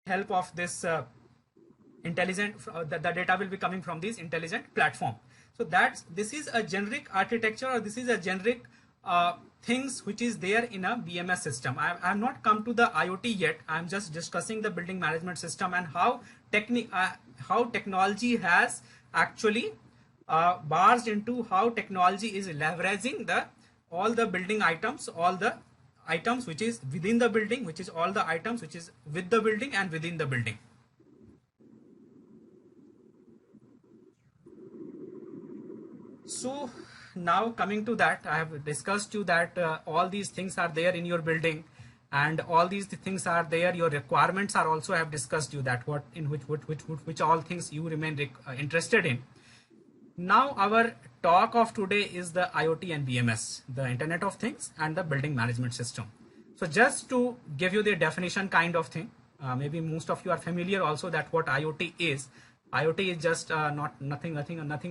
help of this intelligent, the data will be coming from this intelligent platform. So this is a generic architecture, or this is a generic things which is there in a BMS system. I have not come to the IoT yet. I am just discussing the building management system and how technology has actually barged into, how technology is leveraging all the building items, all the items which is within the building, which is all the items which is with the building and within the building. So now coming to that, I have discussed you that all these things are there in your building, and all these things are there. Your requirements are also, I have discussed you that what in which all things you remain interested in. Now our talk of today is the IoT and BMS, the Internet of Things and the building management system. So just to give you the definition kind of thing, maybe most of you are familiar also that what IoT is. IoT is just nothing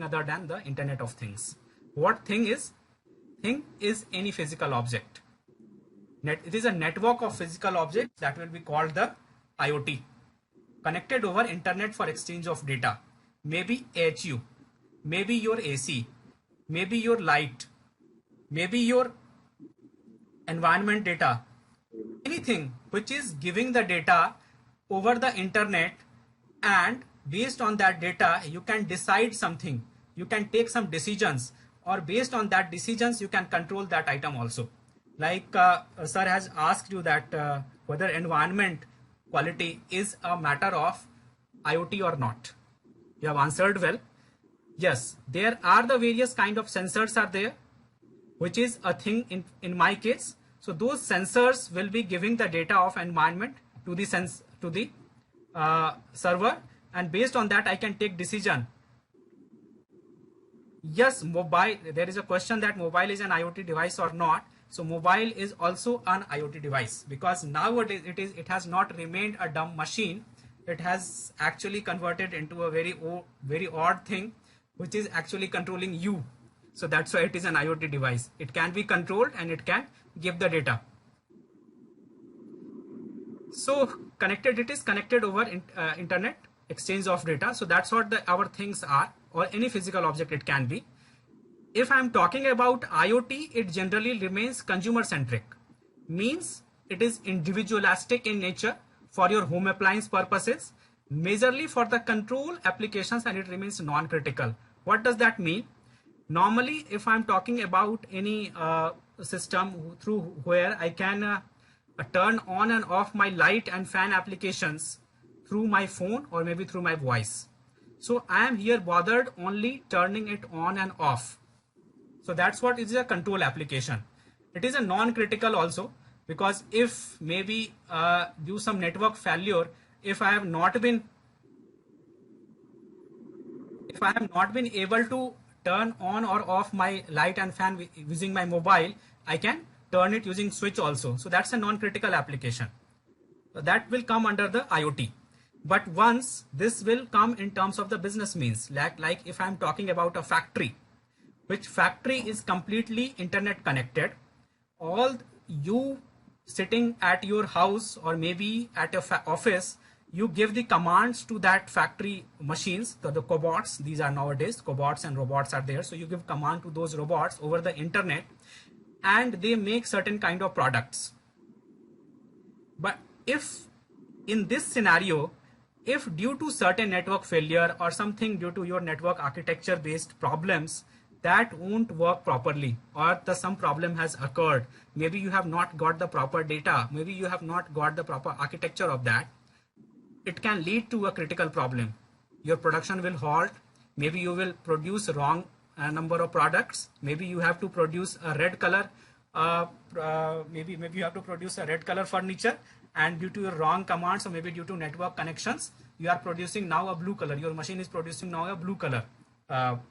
other than the Internet of Things. What thing is? Thing is any physical object. It is a network of physical objects that will be called the IoT, connected over internet for exchange of data. Maybe HU, maybe your AC, maybe your light, maybe your environment data, anything which is giving the data over the internet, and based on that data you can decide something, you can take some decisions, or based on that decisions you can control that item also. Like sir has asked you that whether environment quality is a matter of IoT or not. You have answered well. Yes, there are the various kind of sensors are there, which is a thing in my case. So those sensors will be giving the data of environment to the server, and based on that I can take decision. Yes, mobile, there is a question that mobile is an IoT device or not. So mobile is also an IoT device, because nowadays it has not remained a dumb machine. It has actually converted into a very odd thing, which is actually controlling you. So that's why it is an IoT device. It can be controlled and it can give the data. So connected, it is connected over internet exchange of data. So that's what our things are, or any physical object it can be. If I'm talking about IoT, it generally remains consumer centric, means it is individualistic in nature for your home appliance purposes, majorly for the control applications, and it remains non-critical. What does that mean? Normally, if I'm talking about any system through where I can turn on and off my light and fan applications through my phone or maybe through my voice. So I am here bothered only turning it on and off. So that's what is a control application. It is a non-critical also, because if maybe due some network failure, if I have not been able to turn on or off my light and fan using my mobile, I can turn it using switch also. So that's a non-critical application. So that will come under the IoT. But once this will come in terms of the business means, like if I'm talking about a factory, which factory is completely internet connected, all you sitting at your house or maybe at your office, you give the commands to that factory machines, the cobots. These are nowadays cobots and robots are there. So you give command to those robots over the internet, and they make certain kind of products. But if in this scenario, if due to certain network failure or something due to your network architecture based problems, that won't work properly, or some problem has occurred, maybe you have not got the proper data, maybe you have not got the proper architecture of that, it can lead to a critical problem. Your production will halt, maybe you will produce wrong number of products, maybe you have to produce a red color, maybe you have to produce a red color furniture, and due to your wrong commands or maybe due to network connections, you are producing now a blue color, your machine is producing now a blue color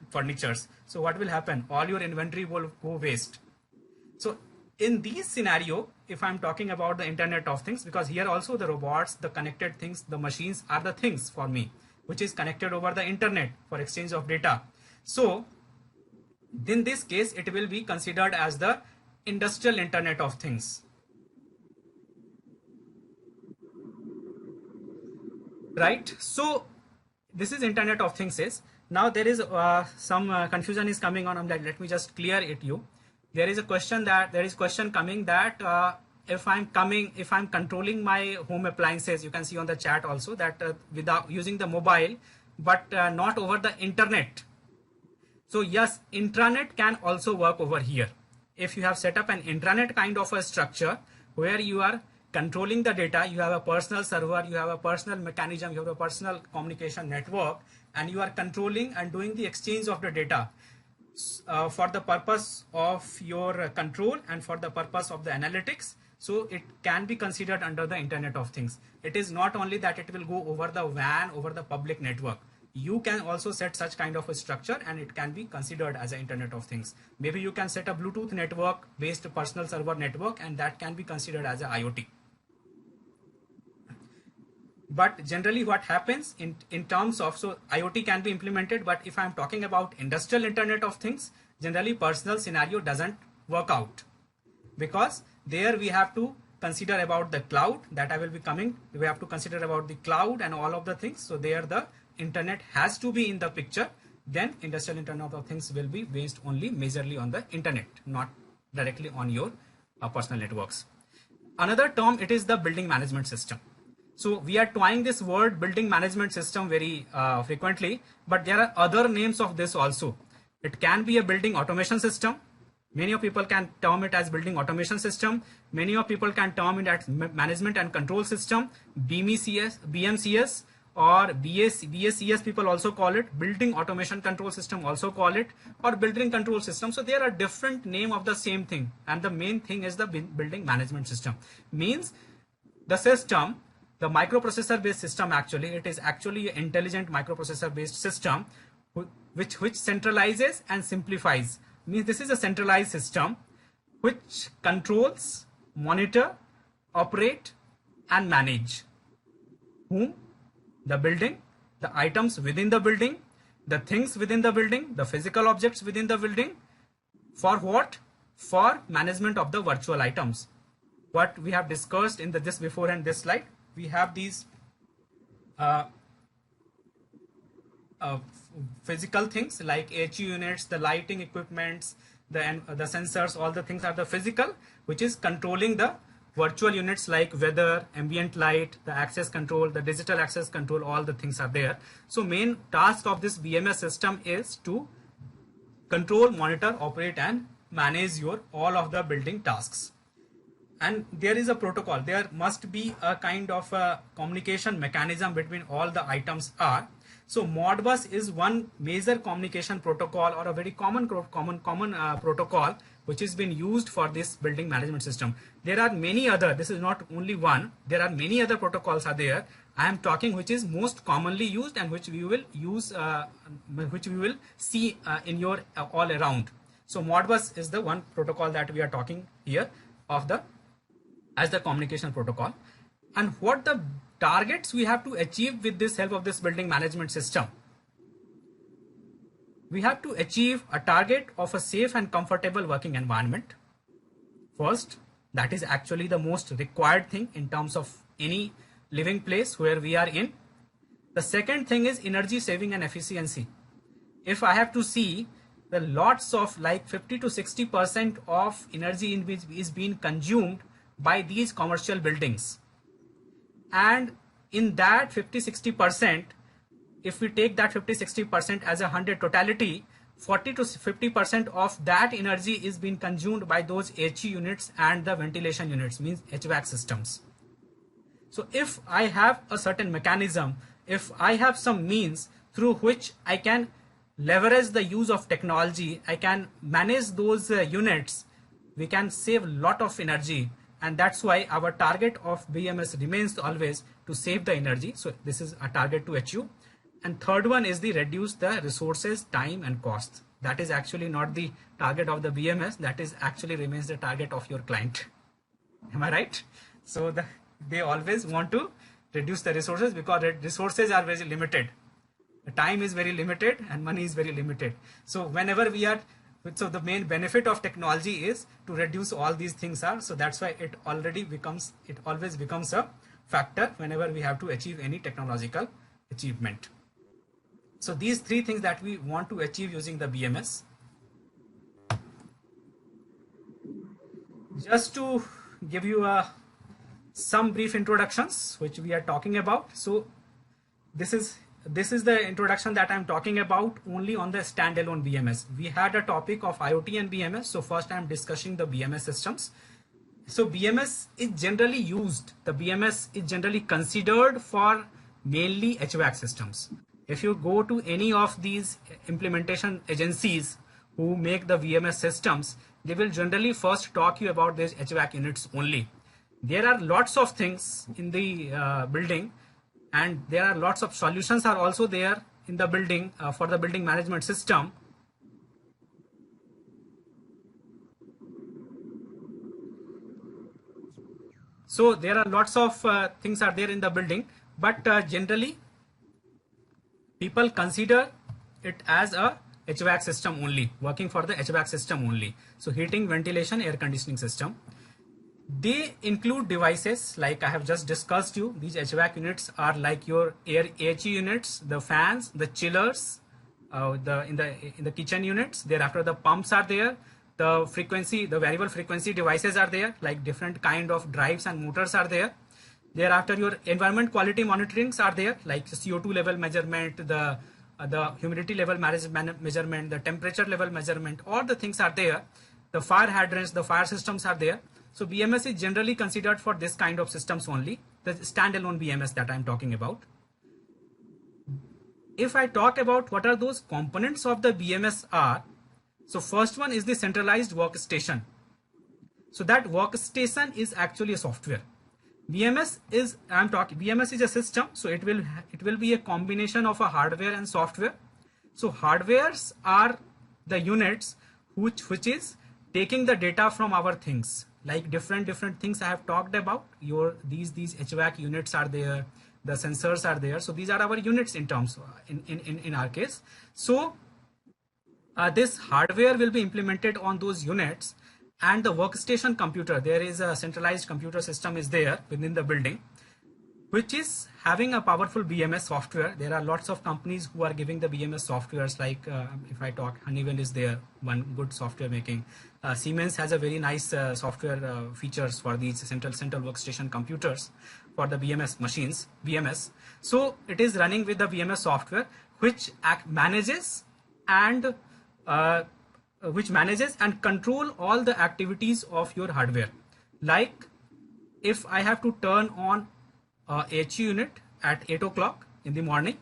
furnitures. So what will happen? All your inventory will go waste. So in this scenario, if I'm talking about the Internet of Things, because here also the robots, the connected things, the machines are the things for me, which is connected over the internet for exchange of data. So in this case, it will be considered as the industrial Internet of Things. right? So this is Internet of Things is. Now there is some confusion is coming on that. Let me just clear it you. There is a question coming that if I'm controlling my home appliances, you can see on the chat also that without using the mobile, but not over the internet. So yes, intranet can also work over here. If you have set up an intranet kind of a structure where you are controlling the data, you have a personal server, you have a personal mechanism, you have a personal communication network, and you are controlling and doing the exchange of the data for the purpose of your control and for the purpose of the analytics. So it can be considered under the Internet of Things. It is not only that it will go over the WAN, over the public network. You can also set such kind of a structure and it can be considered as an Internet of Things. Maybe you can set a Bluetooth network based personal server network, and that can be considered as an IoT. But generally what happens in terms of, so IoT can be implemented, but if I'm talking about industrial Internet of Things, generally personal scenario doesn't work out, because there we have to consider about the cloud that I will be coming. We have to consider about the cloud and all of the things. So there the internet has to be in the picture. Then industrial Internet of Things will be based only majorly on the internet, not directly on your personal networks. Another term, it is the building management system. So we are toying this word building management system very frequently, but there are other names of this also. It can be a building automation system. Many of people can term it as building automation system. Many of people can term it as management and control system, BMCS, or BSCS people also call it, building automation control system also call it, or building control system. So there are different name of the same thing, and the main thing is the building management system. Means the system, the microprocessor based system, actually it is actually an intelligent microprocessor based system which centralizes and simplifies. Means this is a centralized system which controls, monitor, operate and manage whom? The building, the items within the building, the things within the building, the physical objects within the building. For what? For management of the virtual items. What we have discussed in this before and this slide, we have these physical things like HU units, the lighting equipments, the sensors, all the things are the physical, which is controlling the virtual units like weather, ambient light, the access control, the digital access control, all the things are there. So main task of this BMS system is to control, monitor, operate and manage your all of the building tasks. And there is a protocol. There must be a kind of a communication mechanism between all the items are. So Modbus is one major communication protocol, or a very common protocol which has been used for this building management system. There are many other, this is not only one, there are many other protocols are there. I am talking which is most commonly used and which we will use, which we will see in your all around. So Modbus is the one protocol that we are talking here of the as the communication protocol. And what the targets we have to achieve with this help of this building management system? We have to achieve a target of a safe and comfortable working environment. First, that is actually the most required thing in terms of any living place where we are in. The second thing is energy saving and efficiency. If I have to see the lots of like 50 to 60% of energy in which is being consumed by these commercial buildings, and in that 50-60%, if we take that 50-60% as a 100 totality, 40 to 50% of that energy is being consumed by those HE units and the ventilation units, means HVAC systems. So if I have a certain mechanism, if I have some means through which I can leverage the use of technology, I can manage those units, we can save a lot of energy. And that's why our target of BMS remains always to save the energy. So this is a target to achieve. And third one is the reduce the resources, time and cost. That is actually not the target of the BMS. That is actually remains the target of your client. Am I right? So they always want to reduce the resources because resources are very limited. The time is very limited and money is very limited. So whenever we are, so the main benefit of technology is to reduce all these things are. So that's why it always becomes a factor whenever we have to achieve any technological achievement. So these three things that we want to achieve using the BMS. Just to give you some brief introductions which we are talking about. So this is the introduction that I'm talking about only on the standalone BMS. We had a topic of IoT and BMS. So first I'm discussing the BMS systems. So BMS is generally used. The BMS is generally considered for mainly HVAC systems. If you go to any of these implementation agencies who make the BMS systems, they will generally first talk you about these HVAC units only. There are lots of things in the building, and there are lots of solutions are also there in the building for the building management system. So there are lots of things are there in the building, but generally people consider it as a HVAC system only, working for the HVAC system only. So heating, ventilation, air conditioning system. They include devices like I have just discussed you. These HVAC units are like your air AHU units, the fans, the chillers, in the kitchen units. Thereafter the pumps are there. The frequency, the variable frequency devices are there, like different kind of drives and motors are there. Thereafter your environment quality monitorings are there, like CO2 level measurement, the humidity level measurement, the temperature level measurement, all the things are there. The fire hydrants, the fire systems are there. So BMS is generally considered for this kind of systems only, the standalone BMS that I'm talking about. If I talk about what are those components of the BMS are, so first one is the centralized workstation. So that workstation is actually a software. BMS is a system, so it will be a combination of a hardware and software. So hardwares are the units which is taking the data from our things, like different things I have talked about. These HVAC units are there, the sensors are there. So these are our units in terms in our case. So this hardware will be implemented on those units, and the workstation computer, there is a centralized computer system is there within the building, which is having a powerful BMS software. There are lots of companies who are giving the BMS softwares, like if I talk, Honeywell is there, one good software making. Siemens has a very nice software features for these central workstation computers for the BMS machines, BMS. So it is running with the BMS software, which manages and control all the activities of your hardware. Like if I have to turn on a HU unit at 8 o'clock in the morning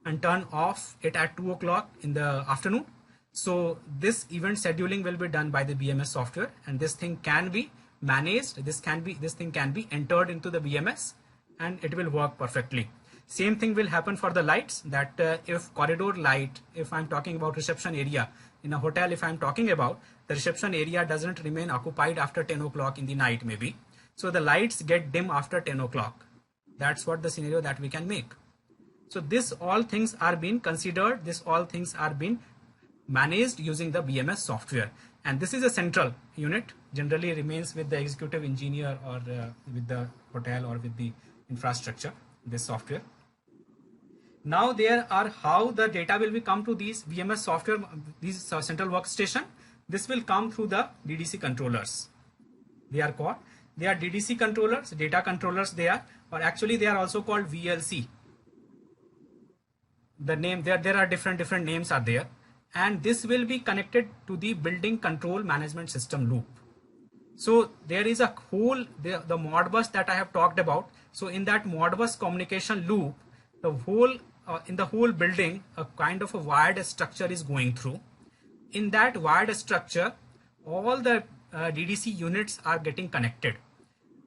and turn off it at 2 o'clock in the afternoon, so this event scheduling will be done by the BMS software, and this thing can be managed. This thing can be entered into the BMS, and it will work perfectly. Same thing will happen for the lights, that if corridor light, if I'm talking about reception area in a hotel, if I'm talking about the reception area doesn't remain occupied after 10 o'clock in the night maybe. So the lights get dim after 10 o'clock. That's what the scenario that we can make. So this all things are being considered, this all things are being managed using the BMS software. And this is a central unit, generally remains with the executive engineer or with the hotel or with the infrastructure, this software. Now there are how the data will be come to these BMS software, these central workstation. This will come through the DDC controllers. They are called, they are DDC controllers, data controllers they are, or actually they are also called VLC. The name, there are different names are there, and this will be connected to the building control management system loop. So there is a whole, the Modbus that I have talked about. So in that Modbus communication loop, the whole in the whole building, a kind of a wired structure is going through. In that wired structure, all the DDC units are getting connected,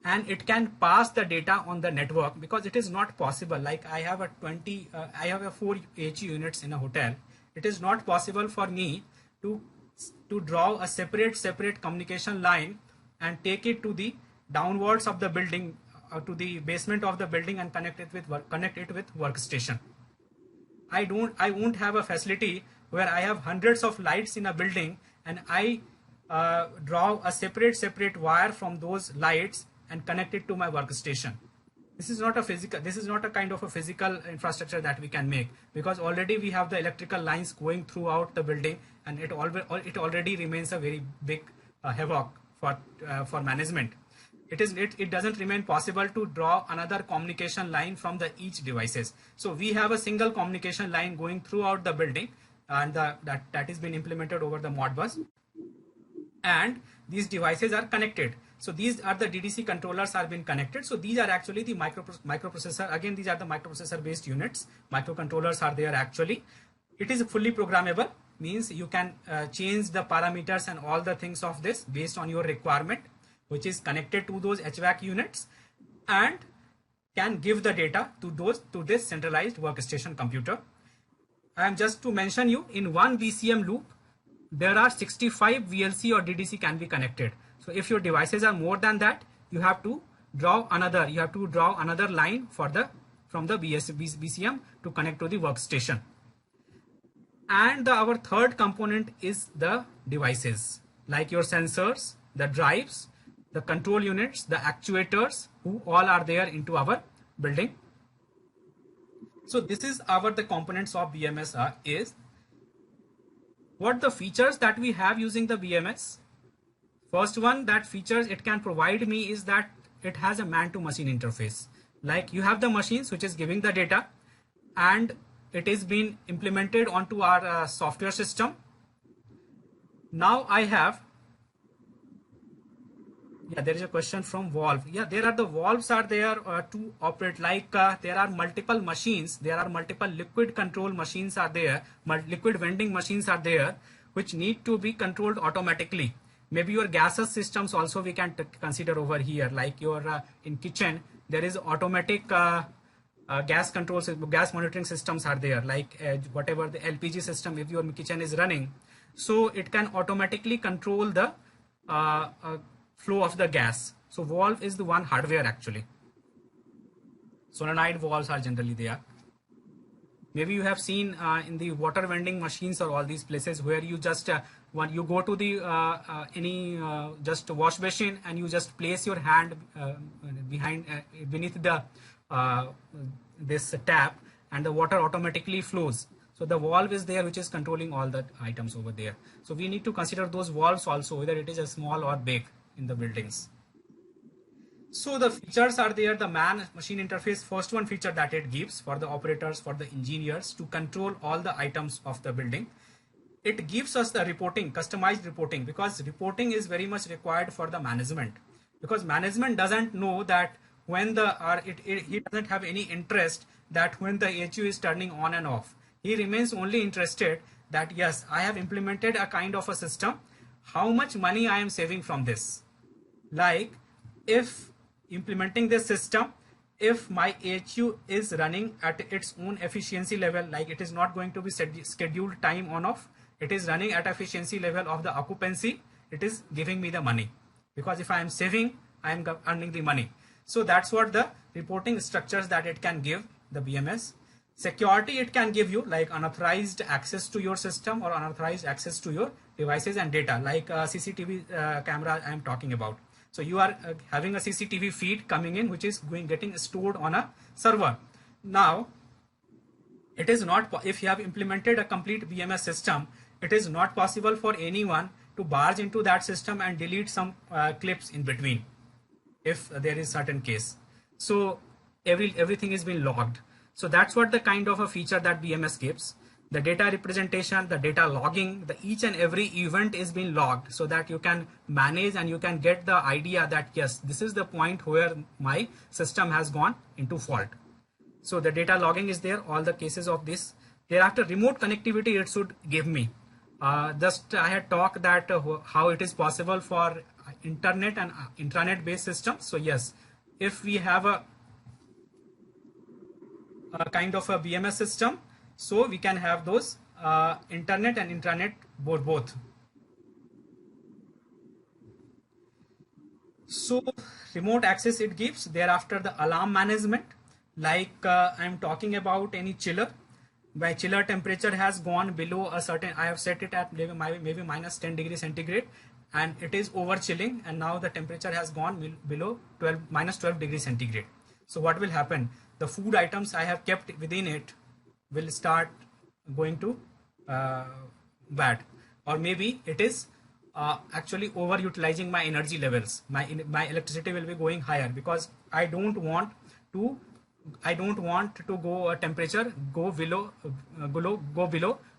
and it can pass the data on the network, because it is not possible. Like I have a 4 HU units in a hotel. It is not possible for me to draw a separate communication line and take it to the downwards of the building, to the basement of the building, and connect it with workstation. I won't have a facility where I have hundreds of lights in a building, and I draw a separate wire from those lights and connect it to my workstation. This is not a physical, this is not a kind of a physical infrastructure that we can make, because already we have the electrical lines going throughout the building, and it already remains a very big havoc for management. It doesn't remain possible to draw another communication line from the each devices. So we have a single communication line going throughout the building, and that is been implemented over the Modbus, and these devices are connected. So these are the DDC controllers are been connected. So these are actually the microprocessor. Again, these are the microprocessor based units. Microcontrollers are there actually. It is fully programmable, means you can change the parameters and all the things of this based on your requirement, which is connected to those HVAC units, and can give the data to this centralized workstation computer. I am just to mention you, in one BCM loop, there are 65 VLC or DDC can be connected. So if your devices are more than that, you have to draw another line from the BCM to connect to the workstation. And our third component is the devices, like your sensors, the drives, the control units, the actuators, who all are there into our building. So this is the components of BMS is. What the features that we have using the BMS? First one, that features it can provide me is that it has a man-to-machine interface. Like you have the machines which is giving the data, and it is being implemented onto our software system. Now I have, there is a question from Valve. There are the valves are there to operate, like there are multiple machines, there are multiple liquid control machines are there, liquid vending machines are there, which need to be controlled automatically. Maybe your gases systems also we can consider over here, like your in kitchen there is automatic gas controls, gas monitoring systems are there, like whatever the LPG system if your kitchen is running, so it can automatically control the flow of the gas. So valve is the one hardware actually. Solenoid valves are generally there. Maybe you have seen in the water vending machines or all these places where you just when you go to the just wash basin and you just place your hand beneath the this tap, and the water automatically flows. So the valve is there which is controlling all the items over there. So we need to consider those valves also, whether it is a small or big in the buildings. So the features are there, the man-machine interface. First one feature that it gives for the operators, for the engineers to control all the items of the building. It gives us the reporting, customized reporting, because reporting is very much required for the management, because management doesn't know that when he doesn't have any interest that when the HU is turning on and off. He remains only interested that yes, I have implemented a kind of a system, how much money I am saving from this. Like if implementing this system, if my HU is running at its own efficiency level, like it is not going to be scheduled time on off, it is running at efficiency level of the occupancy, it is giving me the money, because if I am saving, I am earning the money. So that's what the reporting structures that it can give, the BMS. Security it can give you, like unauthorized access to your system or unauthorized access to your devices and data, like CCTV camera I am talking about. So you are having a CCTV feed coming in, which is getting stored on a server. Now, it is not, if you have implemented a complete BMS system, it is not possible for anyone to barge into that system and delete some clips in between, if there is certain case. So everything is being logged. So that's what the kind of a feature that BMS gives. The data representation, the data logging, each and every event is being logged, so that you can manage and you can get the idea that yes, this is the point where my system has gone into fault. So the data logging is there, all the cases of this. Thereafter, remote connectivity it should give me. Just I had talked that how it is possible for internet and intranet based systems. So yes, if we have a kind of a BMS system, so we can have those internet and intranet both. So remote access it gives. Thereafter, the alarm management, like I'm talking about any chiller. My chiller temperature has gone below a certain, I have set it at maybe minus 10 degrees centigrade, and it is over chilling, and now the temperature has gone below minus 12 degrees centigrade. So what will happen? The food items I have kept within it will start going to bad, or maybe it is actually overutilizing my energy levels. My electricity will be going higher because I don't want to go a temperature go below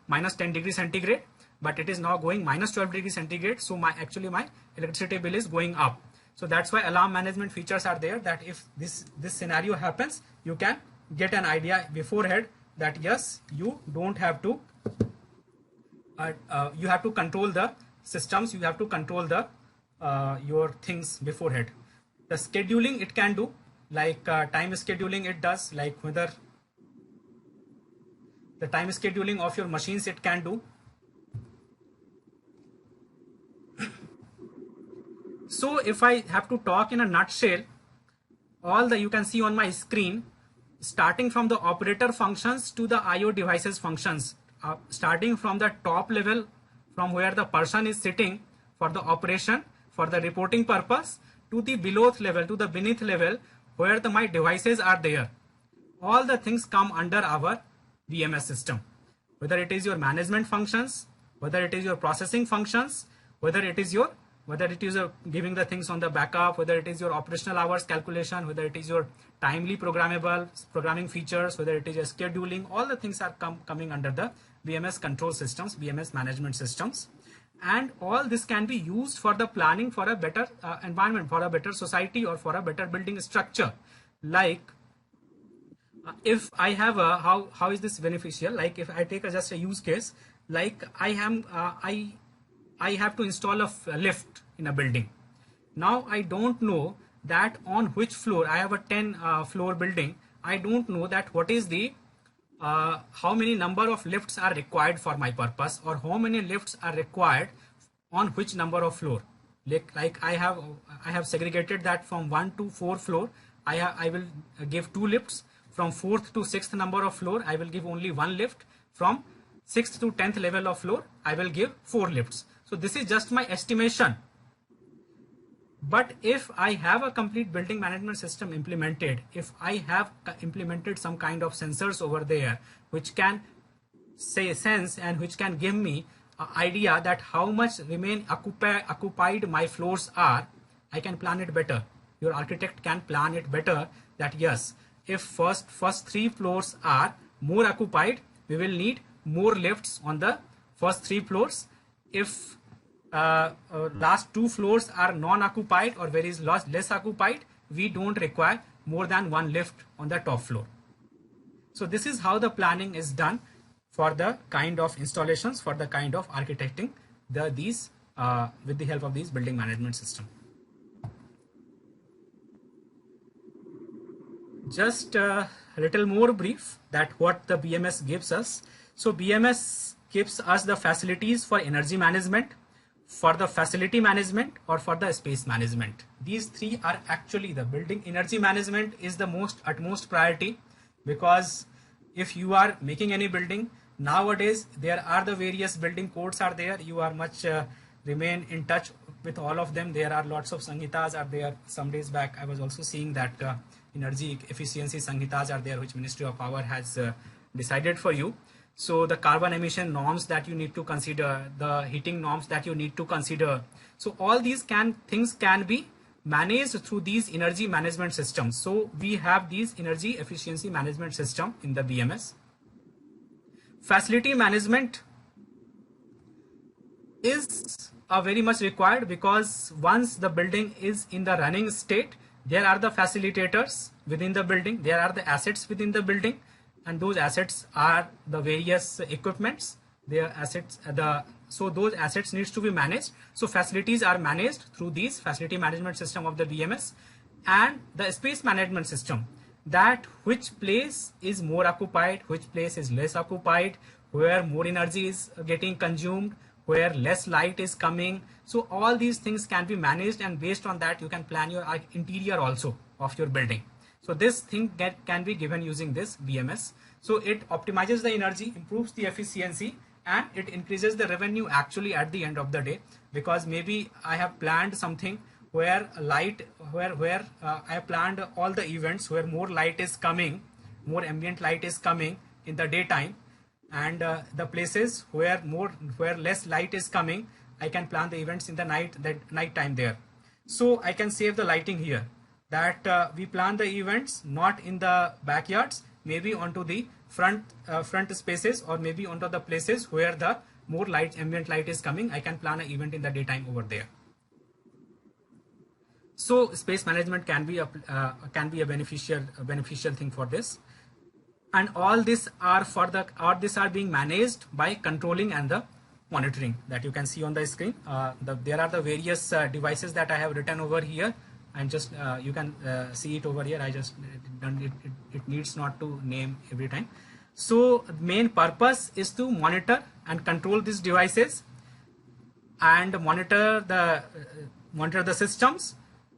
minus 10 degrees centigrade, but it is now going minus 12 degrees centigrade. So my electricity bill is going up. So that's why alarm management features are there, that if this scenario happens, you can get an idea beforehand that yes, you don't have to you have to control the systems, you have to control the your things beforehand. The scheduling it can do, like time scheduling it does, like whether the time scheduling of your machines it can do. So if I have to talk in a nutshell, all the you can see on my screen, starting from the operator functions to the IO devices functions, starting from the top level, from where the person is sitting for the operation, for the reporting purpose, to the below level, to the beneath level, where my devices are there. All the things come under our BMS system. Whether it is your management functions, whether it is your processing functions, whether it is your giving the things on the backup, whether it is your operational hours calculation, whether it is your timely programming features, whether it is your scheduling, all the things are coming under the BMS control systems, BMS management systems. And all this can be used for the planning for a better environment, for a better society, or for a better building structure. Like if I have a, how is this beneficial? Like if I take just a use case, like I have to install a lift in a building. Now I don't know that on which floor. I have a 10 floor building. I don't know that what is the how many number of lifts are required for my purpose, or how many lifts are required on which number of floor. Like I have segregated that from 1 to 4 floor. I will give 2 lifts. From 4th to 6th number of floor, I will give only 1 lift. From 6th to 10th level of floor, I will give 4 lifts. So this is just my estimation. But if I have a complete building management system implemented, if I have implemented some kind of sensors over there, which can sense and which can give me an idea that how much remain occupied my floors are, I can plan it better. Your architect can plan it better, that yes, if first 3 floors are more occupied, we will need more lifts on the first 3 floors. If last 2 floors are non-occupied or very less occupied, we don't require more than 1 lift on the top floor. So this is how the planning is done for the kind of installations, for the kind of architecting these with the help of these building management system. Just a little more brief that what the BMS gives us. So BMS gives us the facilities for energy management, for the facility management, or for the space management. These 3 are actually the building energy management is the utmost priority, because if you are making any building nowadays, there are the various building codes are there. You are much remain in touch with all of them. There are lots of Samhitas are there. Some days back I was also seeing that energy efficiency Samhitas are there, which Ministry of Power has decided for you. So the carbon emission norms that you need to consider, the heating norms that you need to consider. So all these things can be managed through these energy management systems. So we have these energy efficiency management system in the BMS. Facility management is very much required, because once the building is in the running state, there are the facilitators within the building, there are the assets within the building, and those assets are the various equipments. Their assets, so those assets needs to be managed. So facilities are managed through these facility management system of the BMS, and the space management system, that which place is more occupied, which place is less occupied, where more energy is getting consumed, where less light is coming. So all these things can be managed, and based on that you can plan your interior also of your building. So this thing can be given using this BMS. So it optimizes the energy, improves the efficiency, and it increases the revenue actually at the end of the day, because maybe I have planned something where light, where I planned all the events where more light is coming, more ambient light is coming in the daytime, and the places where less light is coming, I can plan the events in the night time there. So I can save the lighting here, that we plan the events not in the backyards, maybe onto the front spaces, or maybe onto the places where the more ambient light is coming. I can plan an event in the daytime over there. So space management can be a beneficial thing for this, and all this are being managed by controlling and the monitoring that you can see on the screen. There are the various devices that I have written over here, and just you can see it over here. I just done it. It needs not to name every time. So main purpose is to monitor and control these devices and monitor the systems.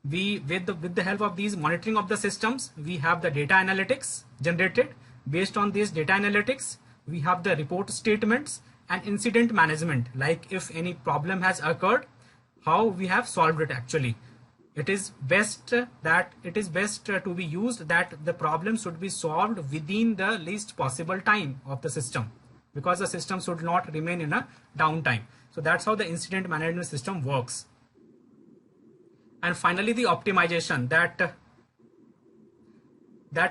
With the help of these monitoring of the systems, we have the data analytics generated. Based on these data analytics, we have the report statements and incident management, like if any problem has occurred, how we have solved it. Actually, it is best to be used that the problem should be solved within the least possible time of the system, because the system should not remain in a downtime. So that's how the incident management system works. And finally, the optimization, that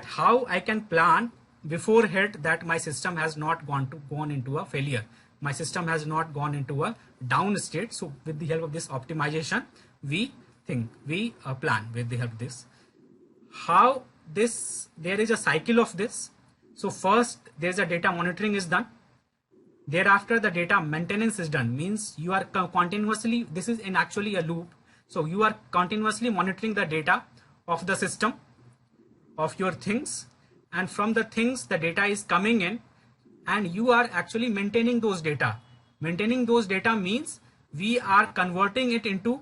how I can plan beforehand that my system has not gone into a failure, my system has not gone into a down state. So with the help of this optimization, we plan with the help of this. There is a cycle of this. So first there's a data monitoring is done. Thereafter the data maintenance is done, means you are continuously, this is actually a loop. So you are continuously monitoring the data of the system, of your things, and from the things the data is coming in, and you are actually maintaining those data. Maintaining those data means we are converting it into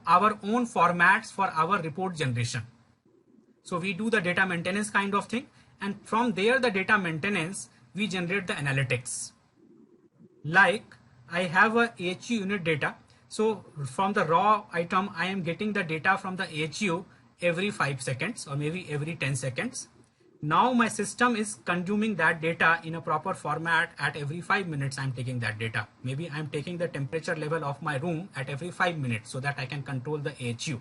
our own formats for our report generation. So we do the data maintenance kind of thing, and from there the data maintenance we generate the analytics. Like I have a HU unit data. So from the raw item, I am getting the data from the HU every 5 seconds or maybe every 10 seconds. Now my system is consuming that data in a proper format at every 5 minutes. I'm taking that data. Maybe I'm taking the temperature level of my room at every 5 minutes so that I can control the HU.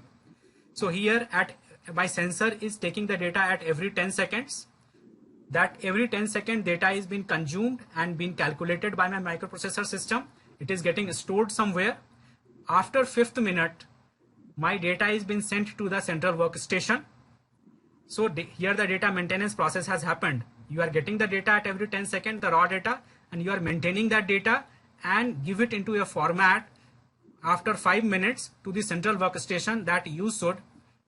So here my sensor is taking the data at every 10 seconds. That every 10 second data is being consumed and being calculated by my microprocessor system. It is getting stored somewhere. After 5th minute, my data is being sent to the central workstation. So here the data maintenance process has happened. You are getting the data at every 10 seconds, the raw data, and you are maintaining that data and give it into a format after 5 minutes to the central workstation, that you should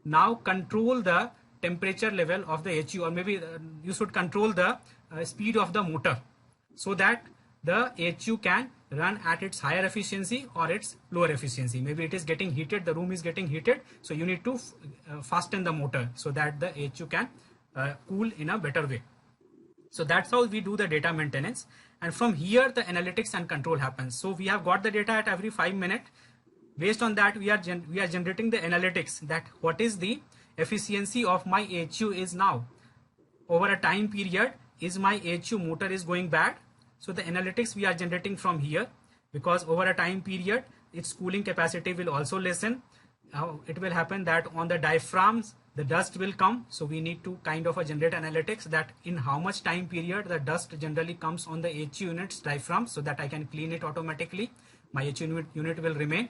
now control the temperature level of the HU, or maybe you should control the speed of the motor so that the HU can run at its higher efficiency or its lower efficiency. Maybe it is getting heated, the room is getting heated, so you need to fasten the motor so that the HU can cool in a better way. So that's how we do the data maintenance, and from here the analytics and control happens. So we have got the data at every 5 minutes. Based on that, we are generating the analytics, that what is the efficiency of my HU is now. Over a time period, is my HU motor is going bad? So the analytics we are generating from here, because over a time period, its cooling capacity will also lessen. It will happen that on the diaphragms, the dust will come. So we need to kind of generate analytics that in how much time period the dust generally comes on the HU unit's diaphragm, so that I can clean it automatically. My HU unit will remain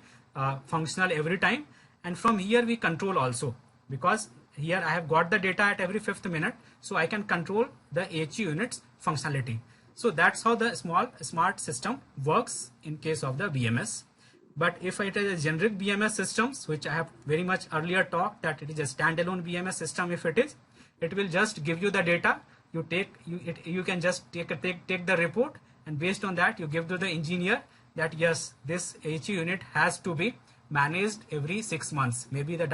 functional every time. And from here we control also, because here I have got the data at every 5th minute, so I can control the HU unit's functionality. So that's how the smart system works in case of the BMS. But if it is a generic BMS systems, which I have very much earlier talked, that it is a standalone BMS system, if it will just give you the data. You can just take the report, and based on that you give to the engineer that yes, this HU unit has to be managed every 6 months. Maybe the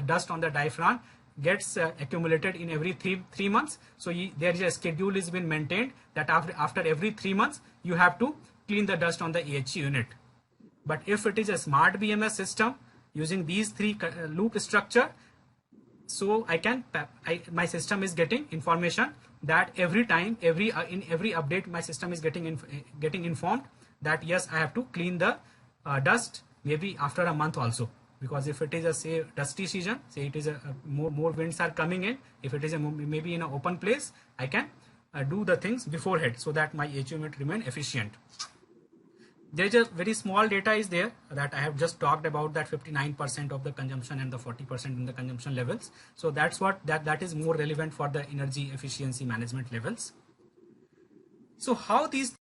dust on the diaphragm gets accumulated in every three months. So there is a schedule is been maintained that after every 3 months you have to clean the dust on the HU unit. But if it is a smart BMS system using these three loop structure, so my system is getting information that every time, in every update, my system is getting informed that yes, I have to clean the dust maybe after a month also. Because if it is a say dusty season, say it is a more winds are coming in, if it is a maybe in an open place, I can do the things beforehand so that my HUM will remain efficient. There is a very small data is there that I have just talked about, that 59% of the consumption and the 40% in the consumption levels. So that's what that is more relevant for the energy efficiency management levels. So how these